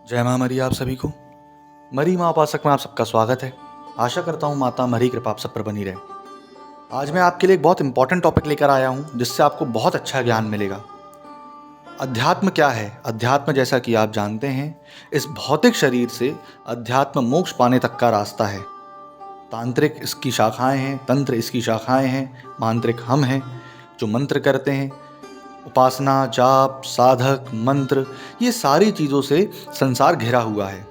जय माँ मरी आप सभी को। मरी माँ उपासक में आप सबका स्वागत है। आशा करता हूँ माता मरी कृपा आप सब पर बनी रहे। आज मैं आपके लिए एक बहुत इंपॉर्टेंट टॉपिक लेकर आया हूँ जिससे आपको बहुत अच्छा ज्ञान मिलेगा। अध्यात्म क्या है? अध्यात्म जैसा कि आप जानते हैं, इस भौतिक शरीर से अध्यात्म मोक्ष पाने तक का रास्ता है। तांत्रिक इसकी शाखाएं हैं, तंत्र इसकी शाखाएं हैं, मांत्रिक हम हैं जो मंत्र करते हैं। उपासना, जाप, साधक, मंत्र, ये सारी चीज़ों से संसार घिरा हुआ है।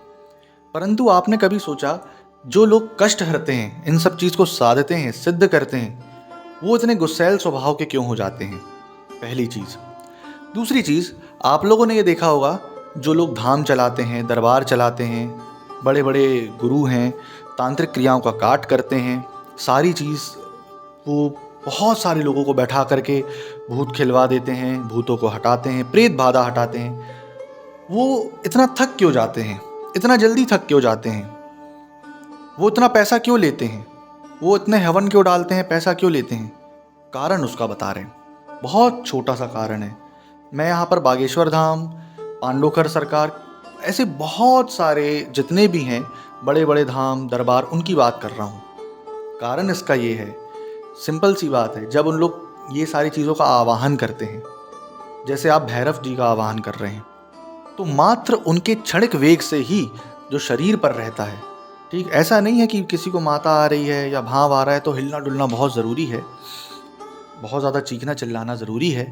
परंतु आपने कभी सोचा, जो लोग कष्ट हरते हैं, इन सब चीज़ को साधते हैं, सिद्ध करते हैं, वो इतने गुस्सैल स्वभाव के क्यों हो जाते हैं? पहली चीज़। दूसरी चीज़, आप लोगों ने ये देखा होगा, जो लोग धाम चलाते हैं, दरबार चलाते हैं, बड़े बड़े गुरु हैं, तांत्रिक क्रियाओं का काट करते हैं, सारी चीज़ वो बहुत सारे लोगों को बैठा करके भूत खिलवा देते हैं, भूतों को हटाते हैं, प्रेत बाधा हटाते हैं। वो इतना थक क्यों जाते हैं? इतना जल्दी थक क्यों जाते हैं? वो इतना पैसा क्यों लेते हैं? वो इतने हवन क्यों डालते हैं? पैसा क्यों लेते हैं? कारण उसका बता रहे हैं। बहुत छोटा सा कारण है। मैं यहाँ पर बागेश्वर धाम, पांडोखर सरकार, ऐसे बहुत सारे जितने भी हैं बड़े बड़े धाम दरबार, उनकी बात कर रहा हूँ। कारण इसका ये है, सिंपल सी बात है, जब उन लोग ये सारी चीज़ों का आवाहन करते हैं, जैसे आप भैरव जी का आवाहन कर रहे हैं, तो मात्र उनके क्षणिक वेग से ही जो शरीर पर रहता है, ठीक, ऐसा नहीं है कि किसी को माता आ रही है या भाव आ रहा है तो हिलना डुलना बहुत ज़रूरी है, बहुत ज़्यादा चीखना चिल्लाना ज़रूरी है,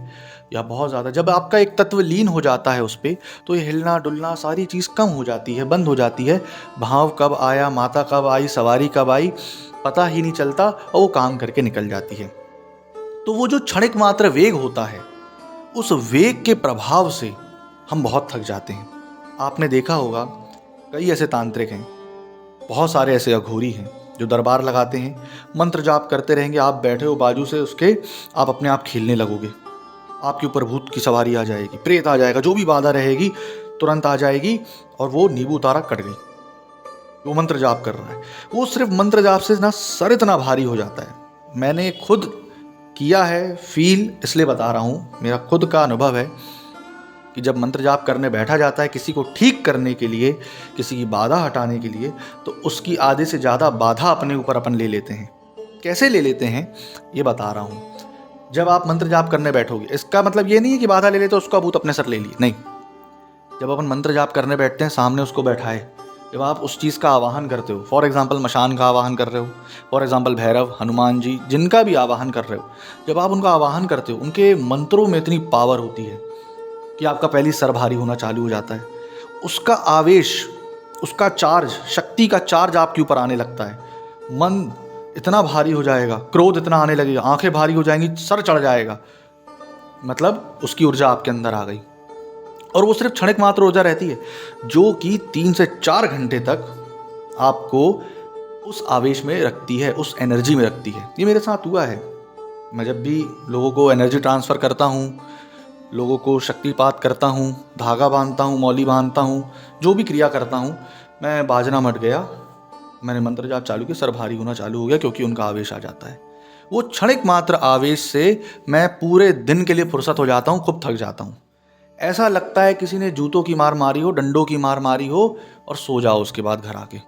या बहुत ज़्यादा जब आपका एक तत्व लीन हो जाता है उस पर, तो ये हिलना डुलना सारी चीज़ कम हो जाती है, बंद हो जाती है। भाव कब आया, माता कब आई, सवारी कब आई, पता ही नहीं चलता और वो काम करके निकल जाती है। तो वो जो क्षणिक मात्र वेग होता है, उस वेग के प्रभाव से हम बहुत थक जाते हैं। आपने देखा होगा, कई ऐसे तांत्रिक हैं, बहुत सारे ऐसे अघोरी हैं जो दरबार लगाते हैं, मंत्र जाप करते रहेंगे, आप बैठे हो बाजू से उसके, आप अपने आप खेलने लगोगे, आपके ऊपर भूत की सवारी आ जाएगी, प्रेत आ जाएगा, जो भी बाधा रहेगी तुरंत आ जाएगी, और वो नींबू तारा कट गई। वो मंत्र जाप कर रहा है, वो सिर्फ मंत्र जाप से ना सर इतना भारी हो जाता है। मैंने खुद किया है, फील इसलिए बता रहा हूँ, मेरा खुद का अनुभव है कि जब मंत्र जाप करने बैठा जाता है किसी को ठीक करने के लिए, किसी की बाधा हटाने के लिए, तो उसकी आधे से ज़्यादा बाधा अपने ऊपर अपन ले लेते हैं। कैसे ले लेते हैं ये बता रहा हूँ। जब आप मंत्र जाप करने बैठोगे, इसका मतलब ये नहीं है कि बाधा ले लेते उसका भूत अपने सर ले लिए, नहीं। जब अपन मंत्र जाप करने बैठते हैं, सामने उसको बैठाए, जब आप उस चीज़ का आवाहन करते हो, फॉर एग्जाम्पल मशान का आवाहन कर रहे हो, फॉर एग्जाम्पल भैरव, हनुमान जी, जिनका भी आवाहन कर रहे हो, जब आप उनका आवाहन करते हो, उनके मंत्रों में इतनी पावर होती है कि आपका पहली सर भारी होना चालू हो जाता है। उसका आवेश, उसका चार्ज, शक्ति का चार्ज आपके ऊपर आने लगता है। मन इतना भारी हो जाएगा, क्रोध इतना आने लगेगा, आंखें भारी हो जाएंगी, सर चढ़ जाएगा, मतलब उसकी ऊर्जा आपके अंदर आ गई। और वो सिर्फ क्षणिक मात्र ऊर्जा रहती है जो कि 3 से 4 घंटे तक आपको उस आवेश में रखती है, उस एनर्जी में रखती है। ये मेरे साथ हुआ है। मैं जब भी लोगों को एनर्जी ट्रांसफ़र करता हूँ, लोगों को शक्तिपात करता हूँ, धागा बांधता हूँ, मौली बांधता हूँ, जो भी क्रिया करता हूँ, मैं बाजना मट गया, मैंने मंत्र जाप चालू किया, सर भारी होना चालू हो गया, क्योंकि उनका आवेश आ जाता है। वो क्षणिक मात्र आवेश से मैं पूरे दिन के लिए फुर्सत हो जाता हूँ, खूब थक जाता हूँ। ऐसा लगता है किसी ने जूतों की मार मारी हो, डंडों की मार मारी हो, और सो जाओ उसके बाद घर आके।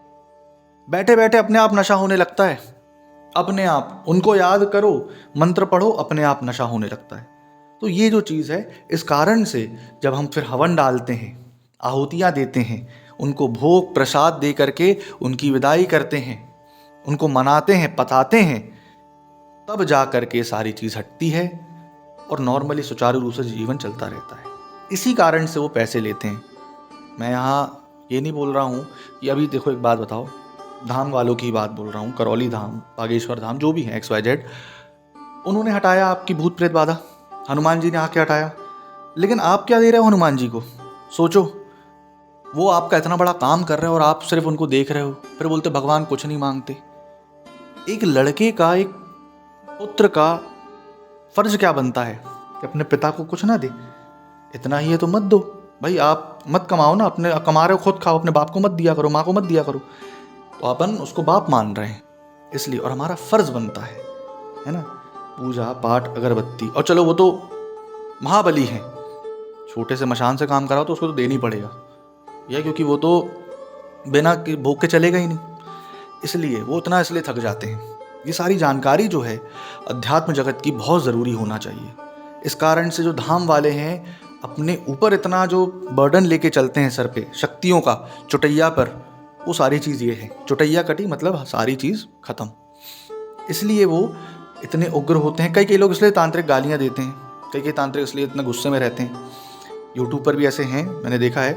बैठे बैठे अपने आप नशा होने लगता है, अपने आप उनको याद करो, मंत्र पढ़ो, अपने आप नशा होने लगता है। तो ये जो चीज़ है, इस कारण से जब हम फिर हवन डालते हैं, आहुतियाँ देते हैं, उनको भोग प्रसाद दे करके उनकी विदाई करते हैं, उनको मनाते हैं, पताते हैं, तब जा करके सारी चीज़ हटती है और नॉर्मली सुचारू रूप से जीवन चलता रहता है। इसी कारण से वो पैसे लेते हैं। मैं यहाँ ये नहीं बोल रहा हूँ कि अभी देखो, एक बात बताओ, धाम वालों की बात बोल रहा हूँ, करौली धाम, बागेश्वर धाम, जो भी है XYZ, उन्होंने हटाया आपकी भूत प्रेत बाधा, हनुमान जी ने आके हटाया, लेकिन आप क्या दे रहे हो हनुमान जी को? सोचो, वो आपका इतना बड़ा काम कर रहे हो और आप सिर्फ उनको देख रहे हो, फिर बोलते भगवान कुछ नहीं मांगते। एक लड़के का, एक पुत्र का फर्ज क्या बनता है कि अपने पिता को कुछ ना दे? इतना ही है तो मत दो भाई, आप मत कमाओ ना, अपने कमा रहे हो खुद खाओ, अपने बाप को मत दिया करो, माँ को मत दिया करो। तो अपन उसको बाप मान रहे हैं इसलिए, और हमारा फर्ज बनता है ना, पूजा पाठ अगरबत्ती। और चलो वो तो महाबली हैं, छोटे से मशान से काम कराओ तो उसको तो देना ही पड़ेगा, यह क्योंकि वो तो बिना भूख के चलेगा ही नहीं, इसलिए वो इतना इसलिए थक जाते हैं। ये सारी जानकारी जो है अध्यात्म जगत की बहुत ज़रूरी होना चाहिए। इस कारण से जो धाम वाले हैं अपने ऊपर इतना जो बर्डन लेके चलते हैं सर पे शक्तियों का चुटैया पर, वो सारी चीज़ ये है, चुटैया कटी मतलब सारी चीज़ ख़त्म। इसलिए वो इतने उग्र होते हैं। कई लोग इसलिए तांत्रिक गालियाँ देते हैं, कई तांत्रिक इसलिए इतना गुस्से में रहते हैं। यूट्यूब पर भी ऐसे हैं, मैंने देखा है,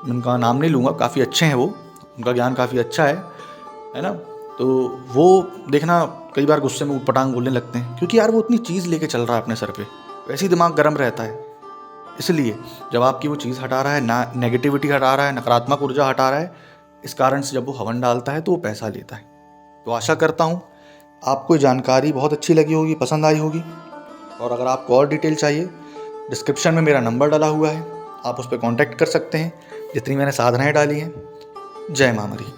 उनका नाम नहीं लूँगा, काफ़ी अच्छे हैं वो, उनका ज्ञान काफ़ी अच्छा है ना। तो वो देखना कई बार गुस्से में ऊटपटांग बोलने लगते हैं, क्योंकि यार वो इतनी चीज़ लेके चल रहा है अपने सर पे, वैसे ही दिमाग गर्म रहता है। इसलिए जब आपकी वो चीज़ हटा रहा है, ना नेगेटिविटी हटा रहा है, नकारात्मक ऊर्जा हटा रहा है, इस कारण से जब वो हवन डालता है तो वो पैसा लेता है। तो आशा करता हूँ आपको जानकारी बहुत अच्छी लगी होगी, पसंद आई होगी। और अगर आपको और डिटेल चाहिए, डिस्क्रिप्शन में मेरा नंबर डाला हुआ है, आप उस पर कॉन्टैक्ट कर सकते हैं, जितनी मैंने साधनाएँ डाली हैं। जय माँ मरी।